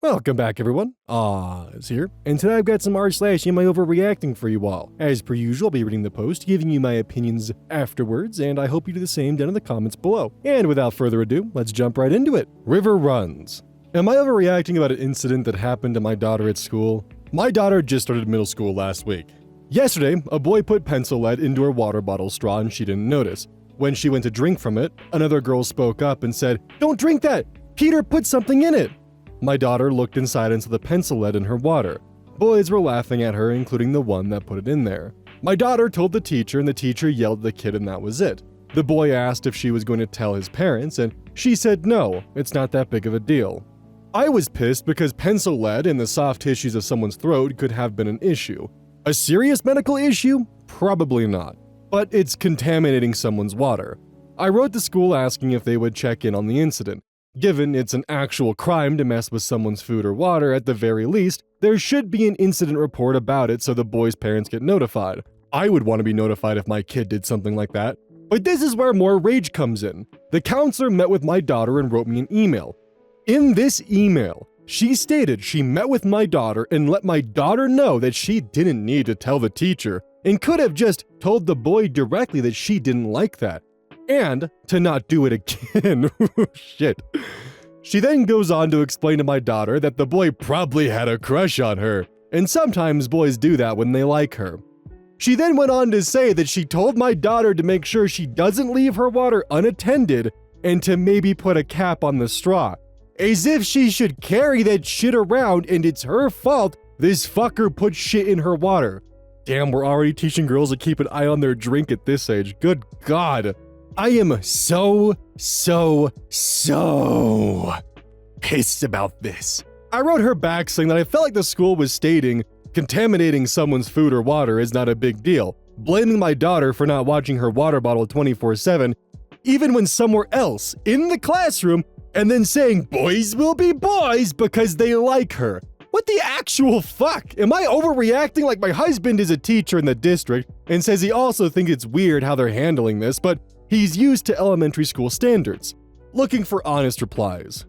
Welcome back, everyone. Oz here, and today I've got some r/AmIOverReacting for you all. As per usual, I'll be reading the post, giving you my opinions afterwards, and I hope you do the same down in the comments below. And without further ado, let's jump right into it. River runs. Am I overreacting about an incident that happened to my daughter at school? My daughter just started middle school last week. Yesterday, a boy put pencil lead into her water bottle straw and she didn't notice. When she went to drink from it, another girl spoke up and said, "Don't drink that! Peter put something in it!" My daughter looked inside and saw the pencil lead in her water. Boys were laughing at her, including the one that put it in there. My daughter told the teacher and the teacher yelled at the kid and that was it. The boy asked if she was going to tell his parents and she said no, it's not that big of a deal. I was pissed because pencil lead in the soft tissues of someone's throat could have been an issue. A serious medical issue? Probably not. But it's contaminating someone's water. I wrote the school asking if they would check in on the incident. Given it's an actual crime to mess with someone's food or water, at the very least, there should be an incident report about it so the boy's parents get notified. I would want to be notified if my kid did something like that. But this is where more rage comes in. The counselor met with my daughter and wrote me an email. In this email, she stated she met with my daughter and let my daughter know that she didn't need to tell the teacher and could have just told the boy directly that she didn't like that. And to not do it again. Shit. She then goes on to explain to my daughter that the boy probably had a crush on her, and sometimes boys do that when they like her. She then went on to say that she told my daughter to make sure she doesn't leave her water unattended and to maybe put a cap on the straw. As if she should carry that shit around and it's her fault this fucker put shit in her water. Damn, we're already teaching girls to keep an eye on their drink at this age. Good God. I am so pissed about this. I wrote her back saying that I felt like the school was stating contaminating someone's food or water is not a big deal, blaming my daughter for not watching her water bottle 24/7, even when somewhere else in the classroom, and then saying boys will be boys because they like her. What the actual fuck? Am I overreacting? Like, my husband is a teacher in the district and says he also thinks it's weird how they're handling this, but he's used to elementary school standards. Looking for honest replies.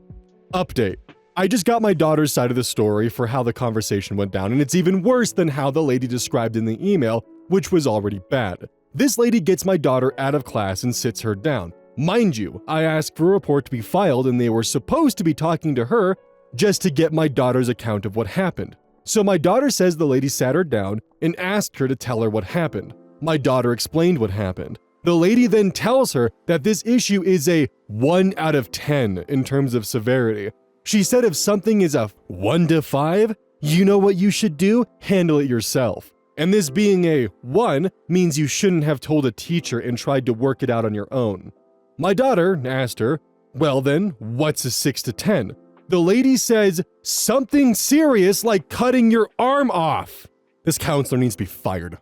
Update. I just got my daughter's side of the story for how the conversation went down, and it's even worse than how the lady described in the email, which was already bad. This lady gets my daughter out of class and sits her down. Mind you, I asked for a report to be filed and they were supposed to be talking to her just to get my daughter's account of what happened. So my daughter says the lady sat her down and asked her to tell her what happened. My daughter explained what happened. The lady then tells her that this issue is a 1 out of 10 in terms of severity. She said if something is a 1 to 5, you know what you should do? Handle it yourself. And this being a 1 means you shouldn't have told a teacher and tried to work it out on your own. My daughter asked her, well then, what's a 6 to 10? The lady says, something serious like cutting your arm off. This counselor needs to be fired.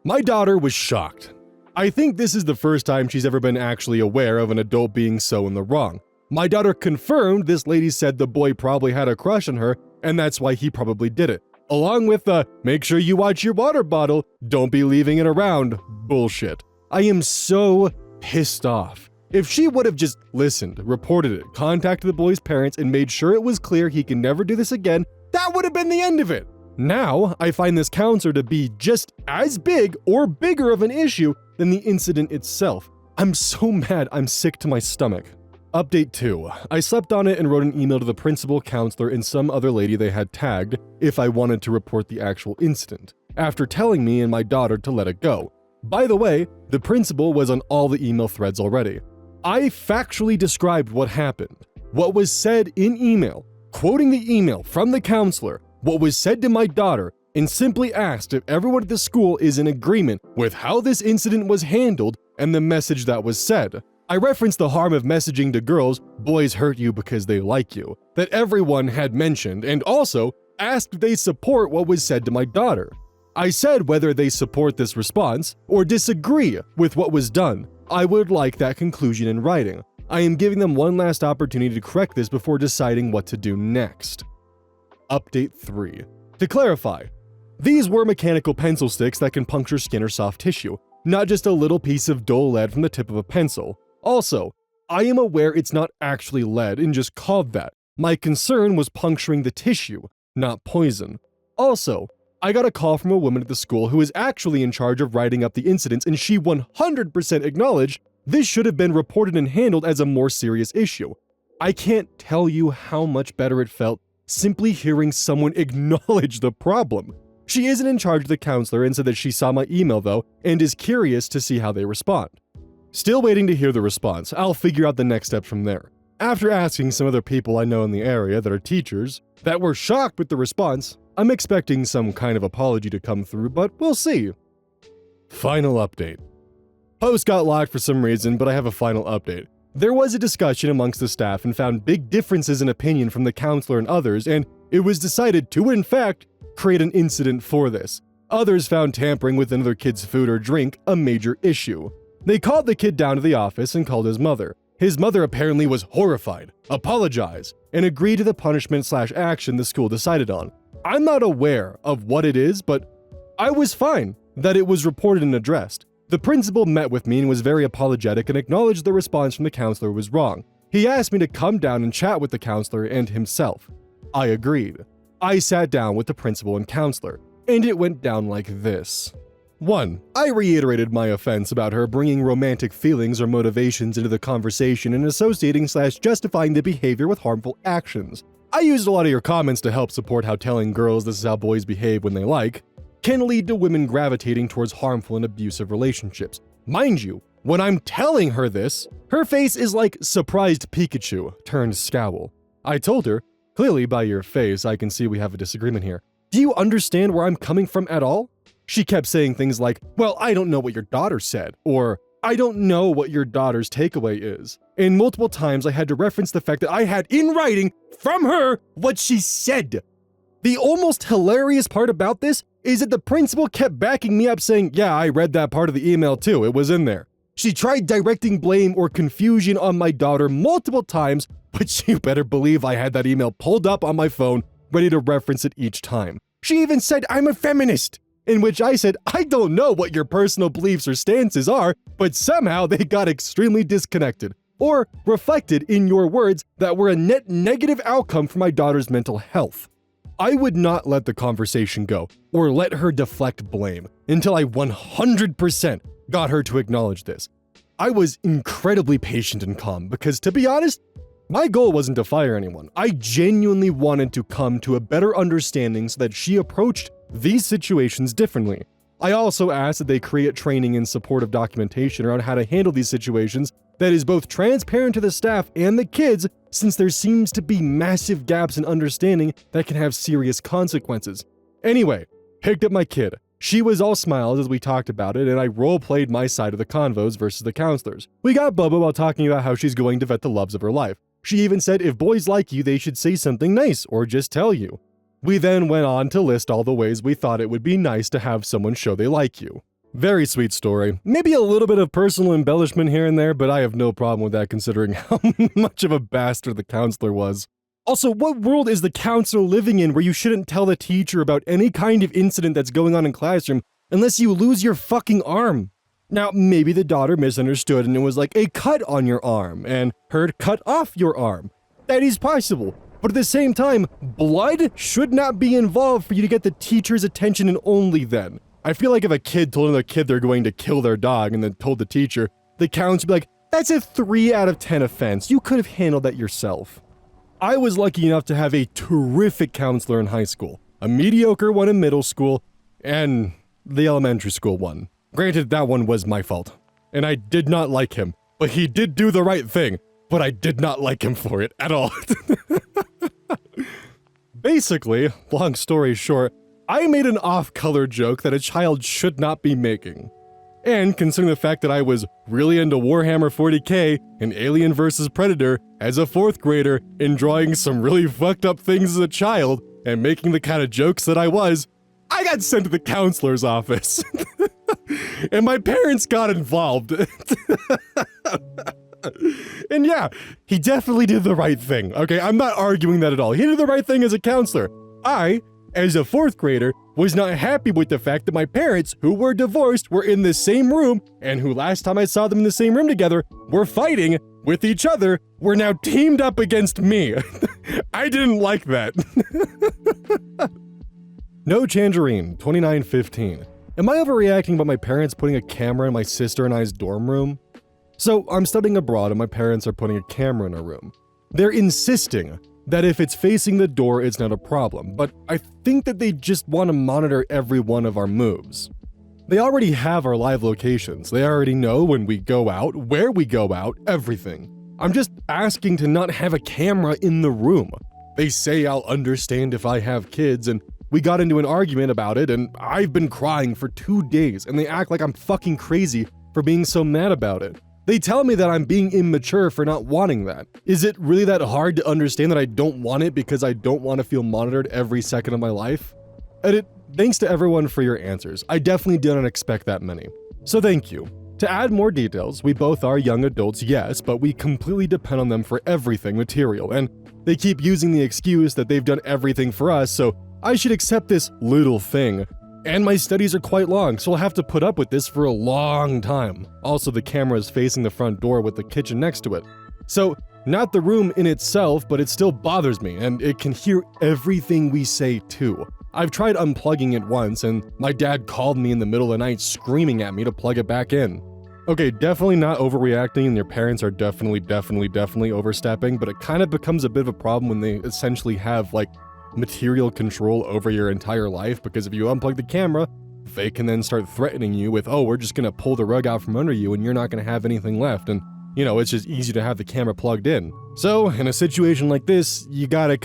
My daughter was shocked. I think this is the first time she's ever been actually aware of an adult being so in the wrong. My daughter confirmed this lady said the boy probably had a crush on her and that's why he probably did it. Along with the, make sure you watch your water bottle, don't be leaving it around bullshit. I am so pissed off. If she would have just listened, reported it, contacted the boy's parents, and made sure it was clear he can never do this again, that would have been the end of it. Now, I find this counselor to be just as big or bigger of an issue than the incident itself. I'm so mad I'm sick to my stomach. Update 2. I slept on it and wrote an email to the principal, counselor, and some other lady they had tagged if I wanted to report the actual incident, after telling me and my daughter to let it go. By the way, the principal was on all the email threads already. I factually described what happened, what was said in email, quoting the email from the counselor, what was said to my daughter, and simply asked if everyone at the school is in agreement with how this incident was handled and the message that was said. I referenced the harm of messaging to girls, boys hurt you because they like you, that everyone had mentioned, and also asked if they support what was said to my daughter. I said whether they support this response or disagree with what was done. I would like that conclusion in writing. I am giving them one last opportunity to correct this before deciding what to do next. Update 3. To clarify, these were mechanical pencil sticks that can puncture skin or soft tissue, not just a little piece of dull lead from the tip of a pencil. Also, I am aware it's not actually lead and just called that, My concern was puncturing the tissue, not poison. Also, I got a call from a woman at the school who is actually in charge of writing up the incidents, and she 100% acknowledged this should have been reported and handled as a more serious issue. I can't tell you how much better it felt simply hearing someone acknowledge the problem. She isn't in charge of the counselor and said that she saw my email though and is curious to see how they respond. Still waiting to hear the response. I'll figure out the next steps from there. After asking some other people I know in the area that are teachers that were shocked with the response, I'm expecting some kind of apology to come through, but we'll see. Final update. Post got locked for some reason, but I have a final update. There was a discussion amongst the staff and found big differences in opinion from the counselor and others, and it was decided to, in fact, create an incident for this. Others found tampering with another kid's food or drink a major issue. They called the kid down to the office and called his mother. His mother apparently was horrified, apologized, and agreed to the punishment/action the school decided on. I'm not aware of what it is, but I was fine that it was reported and addressed. The principal met with me and was very apologetic and acknowledged the response from the counselor was wrong. He asked me to come down and chat with the counselor and himself. I agreed. I sat down with the principal and counselor, and it went down like this. 1. I reiterated my offense about her bringing romantic feelings or motivations into the conversation and associating/justifying the behavior with harmful actions. I used a lot of your comments to help support how telling girls this is how boys behave when they like can lead to women gravitating towards harmful and abusive relationships. Mind you, when I'm telling her this, her face is like surprised Pikachu turned scowl. I told her, clearly by your face I can see we have a disagreement here. Do you understand where I'm coming from at all? She kept saying things like, well, I don't know what your daughter said, or I don't know what your daughter's takeaway is. And multiple times I had to reference the fact that I had in writing from her what she said. The almost hilarious part about this is that the principal kept backing me up saying, yeah, I read that part of the email too, it was in there. She tried directing blame or confusion on my daughter multiple times, but you better believe I had that email pulled up on my phone, ready to reference it each time. She even said I'm a feminist, in which I said, I don't know what your personal beliefs or stances are, but somehow they got extremely disconnected, or reflected in your words that were a net negative outcome for my daughter's mental health. I would not let the conversation go, or let her deflect blame, until I 100% got her to acknowledge this. I was incredibly patient and calm, because to be honest, my goal wasn't to fire anyone. I genuinely wanted to come to a better understanding so that she approached these situations differently. I also asked that they create training and supportive documentation around how to handle these situations that is both transparent to the staff and the kids, since there seems to be massive gaps in understanding that can have serious consequences. Anyway, picked up my kid. She was all smiles as we talked about it, and I role-played my side of the convos versus the counselors. We got Bubba while talking about how she's going to vet the loves of her life. She even said if boys like you, they should say something nice or just tell you. We then went on to list all the ways we thought it would be nice to have someone show they like you. Very sweet story. Maybe a little bit of personal embellishment here and there, but I have no problem with that considering how much of a bastard the counselor was. Also, what world is the counselor living in where you shouldn't tell the teacher about any kind of incident that's going on in classroom unless you lose your fucking arm? Now, maybe the daughter misunderstood and it was like a cut on your arm and heard cut off your arm. That is possible. But at the same time, blood should not be involved for you to get the teacher's attention, and only then. I feel like if a kid told another kid they're going to kill their dog and then told the teacher, the counselor would be like, that's a 3 out of 10 offense. You could have handled that yourself. I was lucky enough to have a terrific counselor in high school, a mediocre one in middle school, and the elementary school one. Granted, that one was my fault, and I did not like him, but he did do the right thing, but I did not like him for it at all. Basically, long story short, I made an off-color joke that a child should not be making. And considering the fact that I was really into Warhammer 40k and Alien vs. Predator as a 4th grader and drawing some really fucked up things as a child and making the kind of jokes that I was, I got sent to the counselor's office. And my parents got involved. And yeah, he definitely did the right thing, okay? I'm not arguing that at all. He did the right thing as a counselor. I as a 4th grader, was not happy with the fact that my parents, who were divorced, were in the same room, and who last time I saw them in the same room together were fighting with each other, were now teamed up against me. I didn't like that. No Tangerine, 2915. Am I overreacting about my parents putting a camera in my sister and I's dorm room? So, I'm studying abroad and my parents are putting a camera in our room. They're insisting that if it's facing the door, it's not a problem, but I think that they just want to monitor every one of our moves. They already have our live locations. They already know when we go out, where we go out, everything. I'm just asking to not have a camera in the room. They say I'll understand if I have kids, and we got into an argument about it, and I've been crying for 2 days, and they act like I'm fucking crazy for being so mad about it. They tell me that I'm being immature for not wanting that. Is it really that hard to understand that I don't want it because I don't want to feel monitored every second of my life? Edit, thanks to everyone for your answers. I definitely didn't expect that many. So thank you. To add more details, we both are young adults, yes, but we completely depend on them for everything material, and they keep using the excuse that they've done everything for us, so I should accept this little thing. And my studies are quite long, so I'll have to put up with this for a long time. Also, the camera is facing the front door with the kitchen next to it. So, not the room in itself, but it still bothers me, and it can hear everything we say too. I've tried unplugging it once, and my dad called me in the middle of the night screaming at me to plug it back in. Okay, definitely not overreacting, and your parents are definitely overstepping, but it kind of becomes a bit of a problem when they essentially have, like, material control over your entire life, because if you unplug the camera, they can then start threatening you with, oh, we're just gonna pull the rug out from under you and you're not gonna have anything left, and you know, it's just easy to have the camera plugged in. So, in a situation like this, you gotta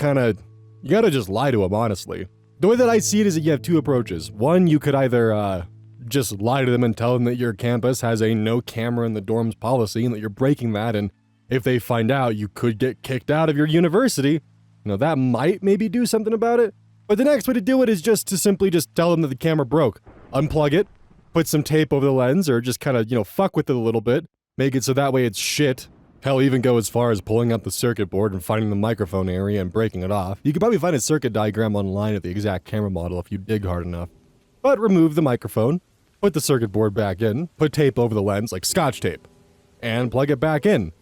just lie to them, honestly. The way that I see it is that you have 2 approaches. One, you could either, just lie to them and tell them that your campus has a no camera in the dorms policy and that you're breaking that, and if they find out, you could get kicked out of your university. You know, that might maybe do something about it. But the next way to do it is just to simply just tell them that the camera broke. Unplug it, put some tape over the lens, or just kind of, you know, fuck with it a little bit. Make it so that way it's shit. Hell, even go as far as pulling out the circuit board and finding the microphone area and breaking it off. You could probably find a circuit diagram online of the exact camera model if you dig hard enough. But remove the microphone, put the circuit board back in, put tape over the lens like Scotch tape, and plug it back in.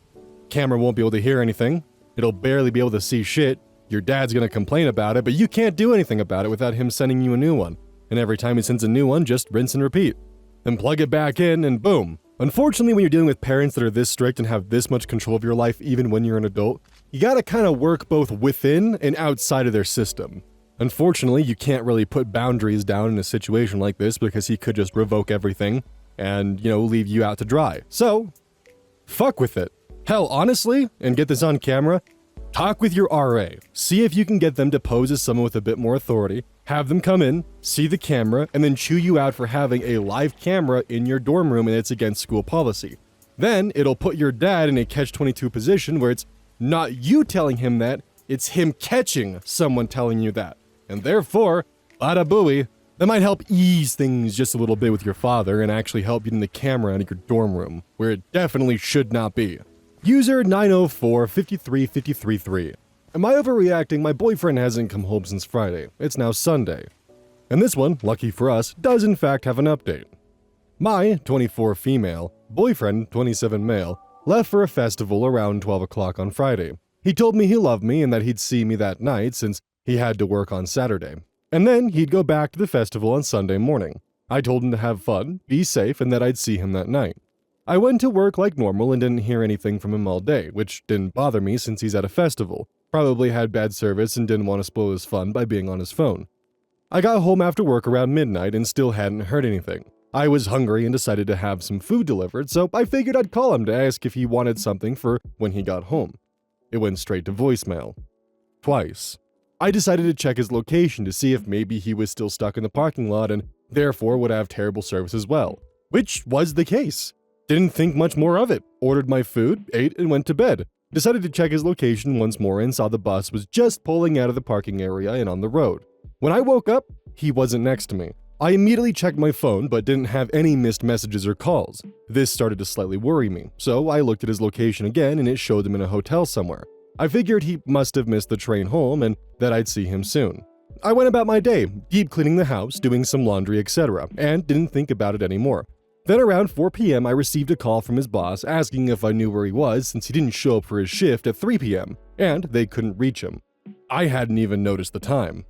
Camera won't be able to hear anything. It'll barely be able to see shit. Your dad's gonna complain about it, but you can't do anything about it without him sending you a new one. And every time he sends a new one, just rinse and repeat. Then plug it back in and boom. Unfortunately, when you're dealing with parents that are this strict and have this much control of your life even when you're an adult, you gotta kinda work both within and outside of their system. Unfortunately, you can't really put boundaries down in a situation like this because he could just revoke everything and, you know, leave you out to dry. So, fuck with it. Hell, honestly, and get this on camera, talk with your RA. See if you can get them to pose as someone with a bit more authority, have them come in, see the camera, and then chew you out for having a live camera in your dorm room and it's against school policy. Then, it'll put your dad in a catch-22 position where it's not you telling him that, it's him catching someone telling you that. And therefore, bada booey, that might help ease things just a little bit with your father and actually help getting the camera out of your dorm room, where it definitely should not be. User 904-53533. Am I overreacting? My boyfriend hasn't come home since Friday. It's now Sunday. And this one, lucky for us, does in fact have an update. My 24 female, boyfriend 27 male, left for a festival around 12 o'clock on Friday. He told me he loved me and that he'd see me that night since he had to work on Saturday. And then he'd go back to the festival on Sunday morning. I told him to have fun, be safe, and that I'd see him that night. I went to work like normal and didn't hear anything from him all day, which didn't bother me since he's at a festival. Probably had bad service and didn't want to spoil his fun by being on his phone. I got home after work around midnight and still hadn't heard anything. I was hungry and decided to have some food delivered, so I figured I'd call him to ask if he wanted something for when he got home. It went straight to voicemail. Twice. I decided to check his location to see if maybe he was still stuck in the parking lot and therefore would have terrible service as well, which was the case. Didn't think much more of it. Ordered my food, ate, and went to bed. Decided to check his location once more and saw the bus was just pulling out of the parking area and on the road. When I woke up, he wasn't next to me. I immediately checked my phone but didn't have any missed messages or calls. This started to slightly worry me, so I looked at his location again and it showed him in a hotel somewhere. I figured he must have missed the train home and that I'd see him soon. I went about my day, deep cleaning the house, doing some laundry, etc., and didn't think about it anymore. Then around 4 p.m. I received a call from his boss asking if I knew where he was since he didn't show up for his shift at 3 p.m., and they couldn't reach him. I hadn't even noticed the time.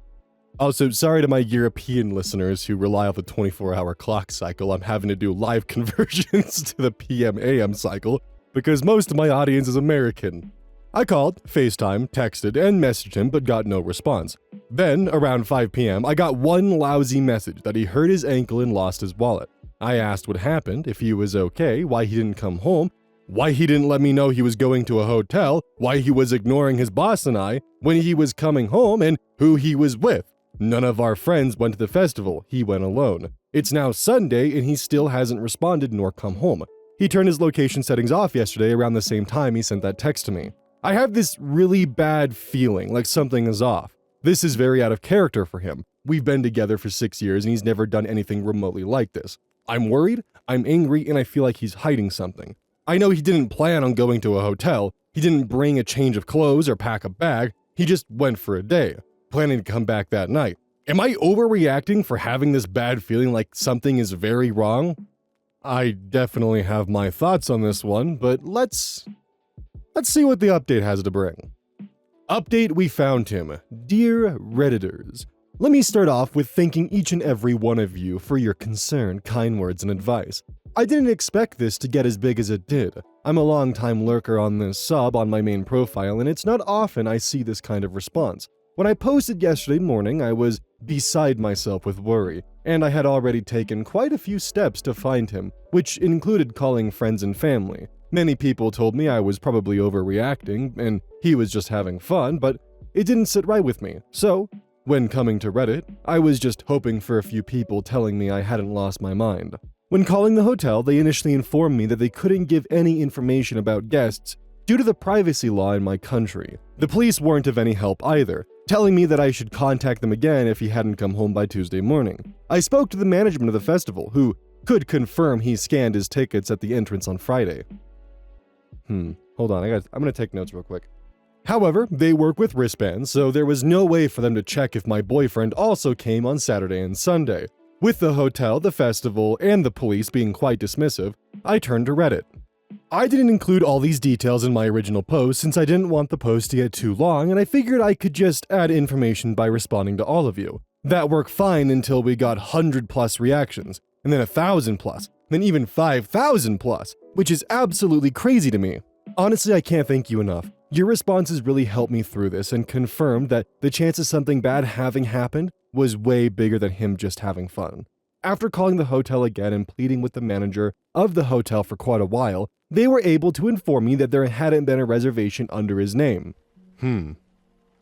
Also, sorry to my European listeners who rely on the 24-hour clock cycle. I'm having to do live conversions to the PM-AM cycle because most of my audience is American. I called, FaceTime, texted, and messaged him but got no response. Then, around 5 p.m., I got one lousy message that he hurt his ankle and lost his wallet. I asked what happened, if he was okay, why he didn't come home, why he didn't let me know he was going to a hotel, why he was ignoring his boss and I, when he was coming home, and who he was with. None of our friends went to the festival, he went alone. It's now Sunday and he still hasn't responded nor come home. He turned his location settings off yesterday around the same time he sent that text to me. I have this really bad feeling like something is off. This is very out of character for him. We've been together for 6 years and he's never done anything remotely like this. I'm worried, I'm angry, and I feel like he's hiding something. I know he didn't plan on going to a hotel, he didn't bring a change of clothes or pack a bag, he just went for a day, planning to come back that night. Am I overreacting for having this bad feeling like something is very wrong? I definitely have my thoughts on this one, but let's see what the update has to bring. Update: we found him. Dear Redditors, let me start off with thanking each and every one of you for your concern, kind words, and advice. I didn't expect this to get as big as it did. I'm a long-time lurker on this sub on my main profile, and it's not often I see this kind of response. When I posted yesterday morning, I was beside myself with worry, and I had already taken quite a few steps to find him, which included calling friends and family. Many people told me I was probably overreacting, and he was just having fun, but it didn't sit right with me, so when coming to Reddit, I was just hoping for a few people telling me I hadn't lost my mind. When calling the hotel, they initially informed me that they couldn't give any information about guests due to the privacy law in my country. The police weren't of any help either, telling me that I should contact them again if he hadn't come home by Tuesday morning. I spoke to the management of the festival, who could confirm he scanned his tickets at the entrance on Friday. Hold on, I'm gonna take notes real quick. However, they work with wristbands, so there was no way for them to check if my boyfriend also came on Saturday and Sunday. With the hotel, the festival, and the police being quite dismissive, I turned to Reddit. I didn't include all these details in my original post since I didn't want the post to get too long, and I figured I could just add information by responding to all of you. That worked fine until we got 100+ reactions, and then 1,000+, then even 5,000+, which is absolutely crazy to me. Honestly, I can't thank you enough. Your responses really helped me through this and confirmed that the chance of something bad having happened was way bigger than him just having fun. After calling the hotel again and pleading with the manager of the hotel for quite a while, they were able to inform me that there hadn't been a reservation under his name.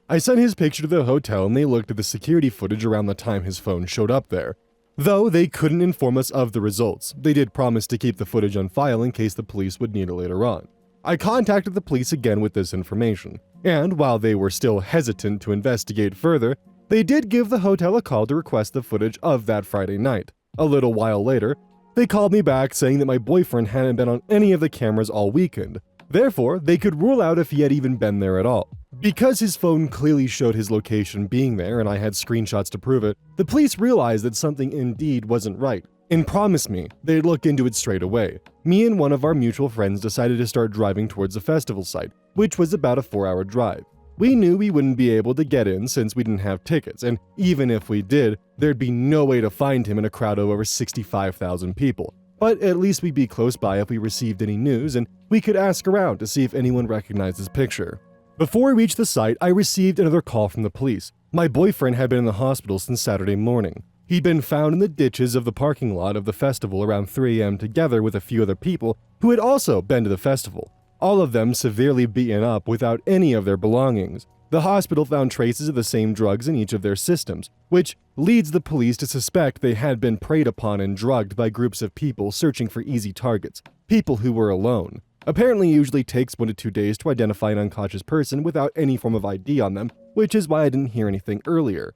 I sent his picture to the hotel and they looked at the security footage around the time his phone showed up there. Though they couldn't inform us of the results, they did promise to keep the footage on file in case the police would need it later on. I contacted the police again with this information, and while they were still hesitant to investigate further, they did give the hotel a call to request the footage of that Friday night. A little while later, they called me back saying that my boyfriend hadn't been on any of the cameras all weekend. Therefore, they could rule out if he had even been there at all. Because his phone clearly showed his location being there and I had screenshots to prove it, the police realized that something indeed wasn't right and promised me they'd look into it straight away. Me and one of our mutual friends decided to start driving towards the festival site, which was about a 4-hour drive. We knew we wouldn't be able to get in since we didn't have tickets, and even if we did, there'd be no way to find him in a crowd of over 65,000 people. But at least we'd be close by if we received any news, and we could ask around to see if anyone recognized his picture. Before we reached the site, I received another call from the police. My boyfriend had been in the hospital since Saturday morning. He'd been found in the ditches of the parking lot of the festival around 3 a.m. together with a few other people who had also been to the festival, all of them severely beaten up without any of their belongings. The hospital found traces of the same drugs in each of their systems, which leads the police to suspect they had been preyed upon and drugged by groups of people searching for easy targets, people who were alone. Apparently, it usually takes 1 to 2 days to identify an unconscious person without any form of ID on them, which is why I didn't hear anything earlier.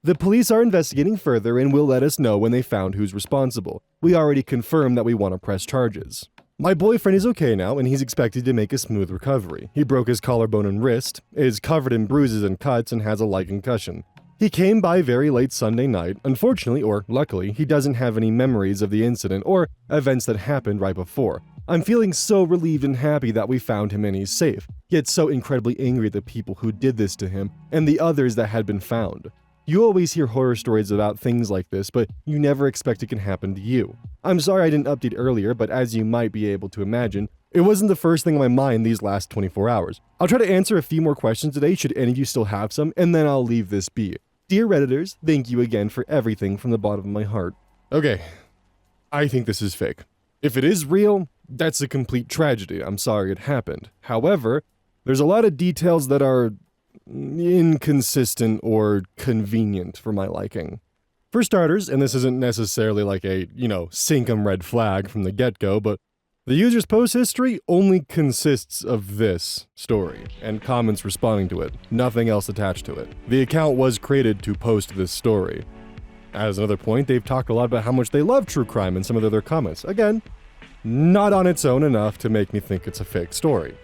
The police are investigating further and will let us know when they found who's responsible. We already confirmed that we want to press charges. My boyfriend is okay now, and he's expected to make a smooth recovery. He broke his collarbone and wrist, is covered in bruises and cuts, and has a light concussion. He came by very late Sunday night. Unfortunately, or luckily, he doesn't have any memories of the incident or events that happened right before. I'm feeling so relieved and happy that we found him and he's safe, yet so incredibly angry at the people who did this to him and the others that had been found. You always hear horror stories about things like this, but you never expect it can happen to you. I'm sorry I didn't update earlier, but as you might be able to imagine, it wasn't the first thing on my mind these last 24 hours. I'll try to answer a few more questions today should any of you still have some, and then I'll leave this be. Dear Redditors, thank you again for everything from the bottom of my heart. Okay, I think this is fake. If it is real, that's a complete tragedy. I'm sorry it happened. However, there's a lot of details that are inconsistent or convenient for my liking. For starters, and this isn't necessarily like a, sink 'em red flag from the get-go, but the user's post history only consists of this story, and comments responding to it, nothing else attached to it. The account was created to post this story. As another point, they've talked a lot about how much they love true crime in some of their comments. Again, not on its own enough to make me think it's a fake story.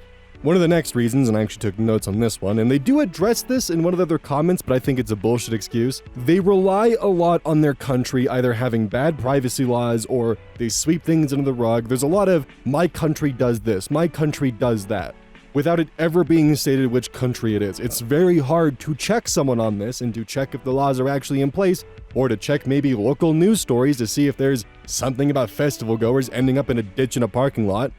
One of the next reasons, and I actually took notes on this one, and they do address this in one of their comments, but I think it's a bullshit excuse. They rely a lot on their country either having bad privacy laws or they sweep things under the rug. There's a lot of, my country does this, my country does that, without it ever being stated which country it is. It's very hard to check someone on this and to check if the laws are actually in place, or to check maybe local news stories to see if there's something about festival goers ending up in a ditch in a parking lot,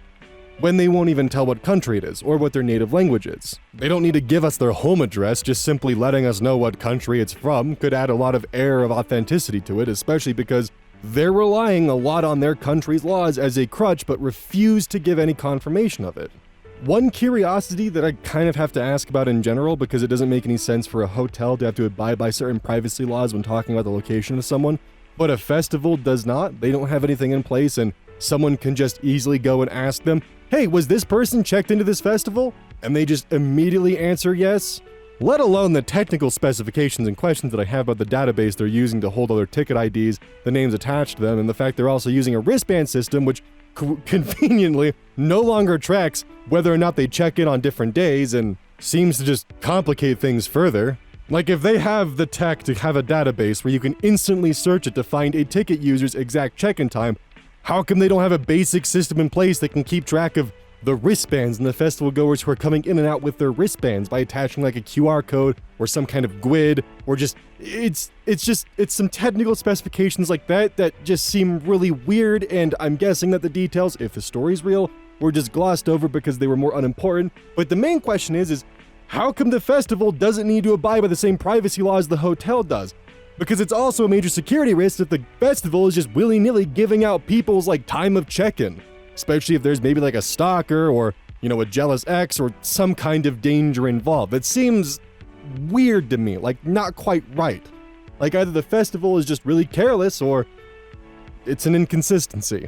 when they won't even tell what country it is or what their native language is. They don't need to give us their home address, just simply letting us know what country it's from could add a lot of air of authenticity to it, especially because they're relying a lot on their country's laws as a crutch but refuse to give any confirmation of it. One curiosity that I kind of have to ask about in general, because it doesn't make any sense for a hotel to have to abide by certain privacy laws when talking about the location of someone, but a festival does not. They don't have anything in place, and someone can just easily go and ask them, hey, was this person checked into this festival? And they just immediately answer yes? Let alone the technical specifications and questions that I have about the database they're using to hold all their ticket IDs, the names attached to them, and the fact they're also using a wristband system which conveniently no longer tracks whether or not they check in on different days and seems to just complicate things further. Like, if they have the tech to have a database where you can instantly search it to find a ticket user's exact check-in time, how come they don't have a basic system in place that can keep track of the wristbands and the festival goers who are coming in and out with their wristbands by attaching like a QR code or some kind of GUID, or just, it's some technical specifications like that that just seem really weird, and I'm guessing that the details, if the story's real, were just glossed over because they were more unimportant. But the main question is how come the festival doesn't need to abide by the same privacy laws the hotel does? Because it's also a major security risk if the festival is just willy-nilly giving out people's time of check-in. Especially if there's maybe a stalker or, a jealous ex or some kind of danger involved. That seems weird to me, not quite right. Either the festival is just really careless or it's an inconsistency.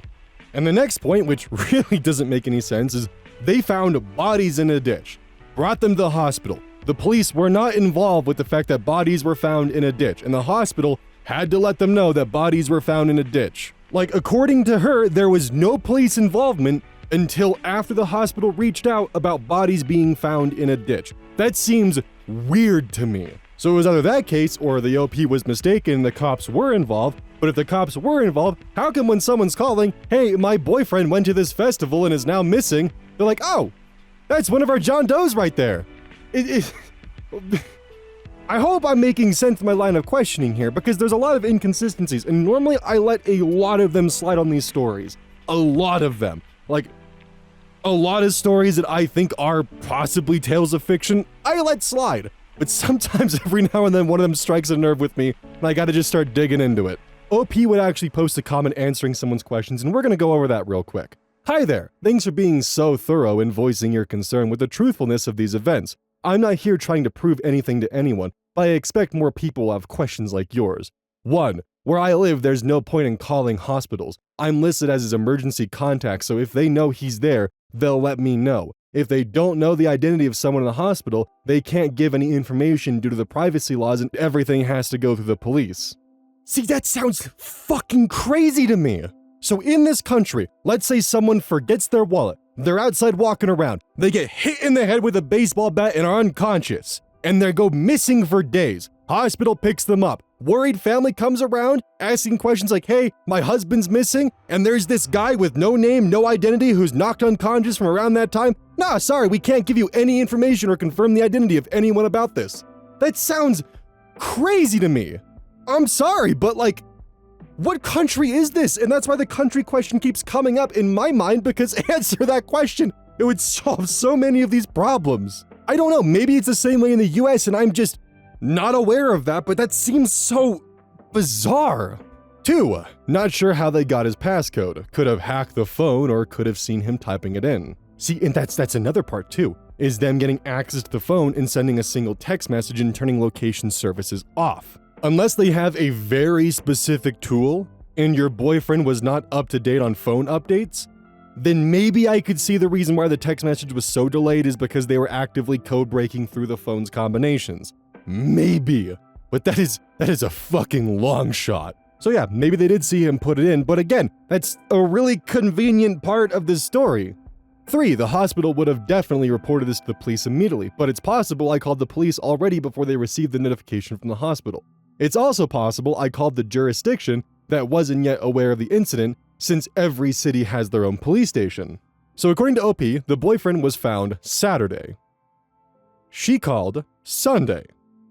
And the next point, which really doesn't make any sense, is they found bodies in a ditch, brought them to the hospital. The police were not involved with the fact that bodies were found in a ditch, and the hospital had to let them know that bodies were found in a ditch. According to her, there was no police involvement until after the hospital reached out about bodies being found in a ditch. That seems weird to me. So it was either that case or the OP was mistaken and the cops were involved. But if the cops were involved, how come when someone's calling, hey, my boyfriend went to this festival and is now missing, they're like, oh, that's one of our John Does right there. I hope I'm making sense in my line of questioning here, because there's a lot of inconsistencies, and normally I let a lot of them slide on these stories. A lot of them. A lot of stories that I think are possibly tales of fiction, I let slide. But sometimes every now and then one of them strikes a nerve with me, and I gotta just start digging into it. OP would actually post a comment answering someone's questions, and we're gonna go over that real quick. Hi there, thanks for being so thorough in voicing your concern with the truthfulness of these events. I'm not here trying to prove anything to anyone, but I expect more people will have questions like yours. 1. Where I live, there's no point in calling hospitals. I'm listed as his emergency contact, so if they know he's there, they'll let me know. If they don't know the identity of someone in the hospital, they can't give any information due to the privacy laws, and everything has to go through the police. See, that sounds fucking crazy to me. So in this country, let's say someone forgets their wallet, they're outside walking around, they get hit in the head with a baseball bat and are unconscious, and they go missing for days. Hospital picks them up. Worried family comes around, asking questions like, hey, my husband's missing, and there's this guy with no name, no identity who's knocked unconscious from around that time. Nah, sorry, we can't give you any information or confirm the identity of anyone about this. That sounds crazy to me. I'm sorry, but like, what country is this? And that's why the country question keeps coming up in my mind, because answer that question, it would solve so many of these problems. I don't know, maybe it's the same way in the US and I'm just not aware of that, but that seems so bizarre. 2, not sure how they got his passcode. Could have hacked the phone or could have seen him typing it in. See, and that's another part too, is them getting access to the phone and sending a single text message and turning location services off. Unless they have a very specific tool and your boyfriend was not up to date on phone updates, then maybe I could see the reason why the text message was so delayed is because they were actively code breaking through the phone's combinations. Maybe, but that is a fucking long shot. So yeah, maybe they did see him put it in, but again, that's a really convenient part of this story. 3, the hospital would have definitely reported this to the police immediately, but it's possible I called the police already before they received the notification from the hospital. It's also possible I called the jurisdiction that wasn't yet aware of the incident, since every city has their own police station. So according to OP, the boyfriend was found Saturday. She called Sunday,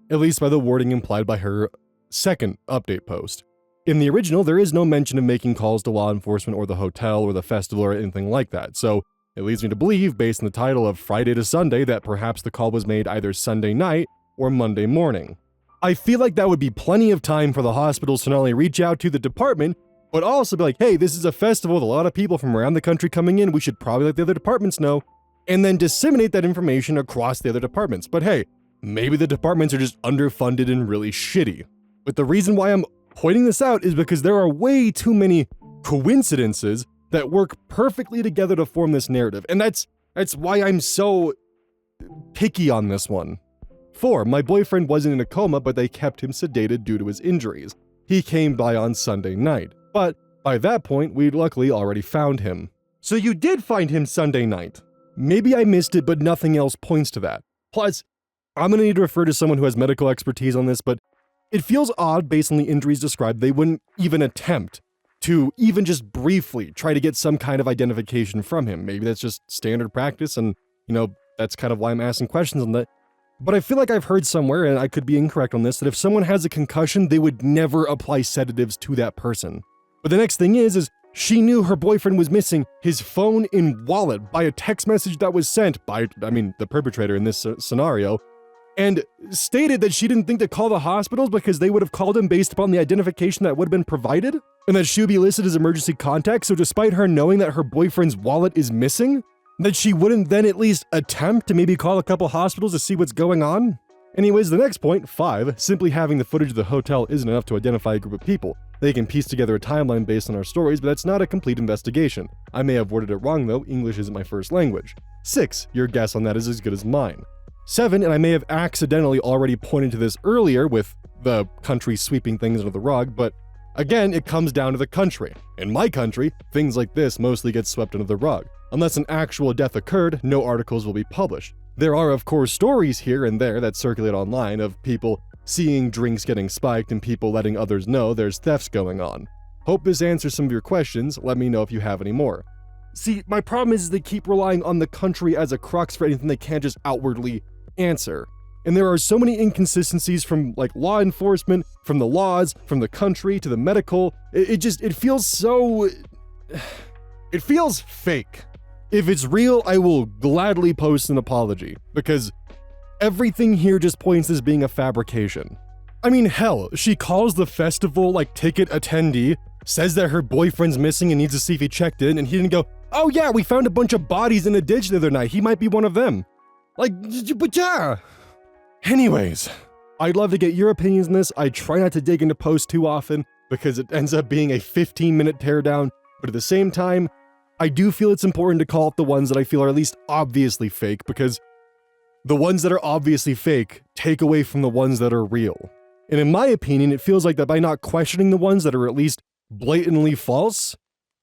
at least by the wording implied by her second update post. In the original, there is no mention of making calls to law enforcement or the hotel or the festival or anything like that, so it leads me to believe, based on the title of Friday to Sunday, that perhaps the call was made either Sunday night or Monday morning. I feel like that would be plenty of time for the hospitals to not only reach out to the department, but also be like, hey, this is a festival with a lot of people from around the country coming in, we should probably let the other departments know, and then disseminate that information across the other departments. But hey, maybe the departments are just underfunded and really shitty. But the reason why I'm pointing this out is because there are way too many coincidences that work perfectly together to form this narrative, and that's why I'm so picky on this one. 4, my boyfriend wasn't in a coma, but they kept him sedated due to his injuries. He came by on Sunday night, but by that point, we'd luckily already found him. So you did find him Sunday night. Maybe I missed it, but nothing else points to that. Plus, I'm gonna need to refer to someone who has medical expertise on this, but it feels odd based on the injuries described, they wouldn't even attempt to even just briefly try to get some kind of identification from him. Maybe that's just standard practice and, that's kind of why I'm asking questions on that. But I feel like I've heard somewhere, and I could be incorrect on this, that if someone has a concussion, they would never apply sedatives to that person. But the next thing is she knew her boyfriend was missing his phone and wallet by a text message that was sent by, the perpetrator in this scenario, and stated that she didn't think to call the hospitals because they would have called him based upon the identification that would have been provided, and that she would be listed as emergency contact, so despite her knowing that her boyfriend's wallet is missing, that she wouldn't then at least attempt to maybe call a couple hospitals to see what's going on? Anyways, the next point, 5, simply having the footage of the hotel isn't enough to identify a group of people. They can piece together a timeline based on our stories, but that's not a complete investigation. I may have worded it wrong though, English isn't my first language. 6, your guess on that is as good as mine. 7, and I may have accidentally already pointed to this earlier with the country sweeping things under the rug, but again, it comes down to the country. In my country, things like this mostly get swept under the rug. Unless an actual death occurred, no articles will be published. There are, of course, stories here and there that circulate online of people seeing drinks getting spiked and people letting others know there's thefts going on. Hope this answers some of your questions. Let me know if you have any more. See, my problem is they keep relying on the country as a crux for anything they can't just outwardly answer. And there are so many inconsistencies from law enforcement, from the laws, from the country to the medical. It feels so... It feels fake. If it's real, I will gladly post an apology, because everything here just points as being a fabrication. I mean, hell, she calls the festival ticket attendee, says that her boyfriend's missing and needs to see if he checked in, and he didn't go, oh yeah, we found a bunch of bodies in a ditch the other night, he might be one of them. But yeah. Anyways, I'd love to get your opinions on this. I try not to dig into posts too often, because it ends up being a 15-minute teardown, but at the same time, I do feel it's important to call out the ones that I feel are at least obviously fake, because the ones that are obviously fake take away from the ones that are real. And in my opinion, it feels like that by not questioning the ones that are at least blatantly false,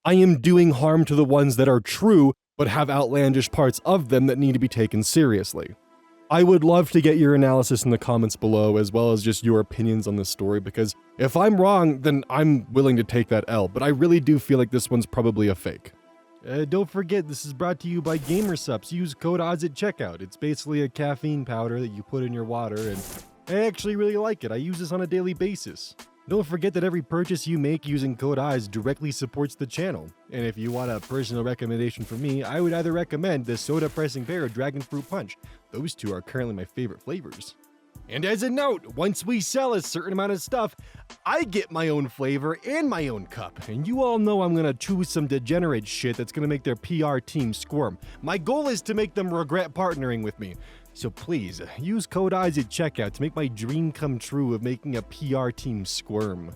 I am doing harm to the ones that are true but have outlandish parts of them that need to be taken seriously. I would love to get your analysis in the comments below, as well as just your opinions on this story, because if I'm wrong, then I'm willing to take that L, but I really do feel like this one's probably a fake. Don't forget, this is brought to you by GamerSupps. Use code ODDS at checkout. It's basically a caffeine powder that you put in your water, and I actually really like it. I use this on a daily basis. Don't forget that every purchase you make using code ODDS directly supports the channel. And if you want a personal recommendation from me, I would either recommend the Soda Pressing Pear or Dragon Fruit Punch. Those two are currently my favorite flavors. And as a note, once we sell a certain amount of stuff, I get my own flavor and my own cup. And you all know I'm gonna choose some degenerate shit that's gonna make their PR team squirm. My goal is to make them regret partnering with me. So please, use code ODDS at checkout to make my dream come true of making a PR team squirm.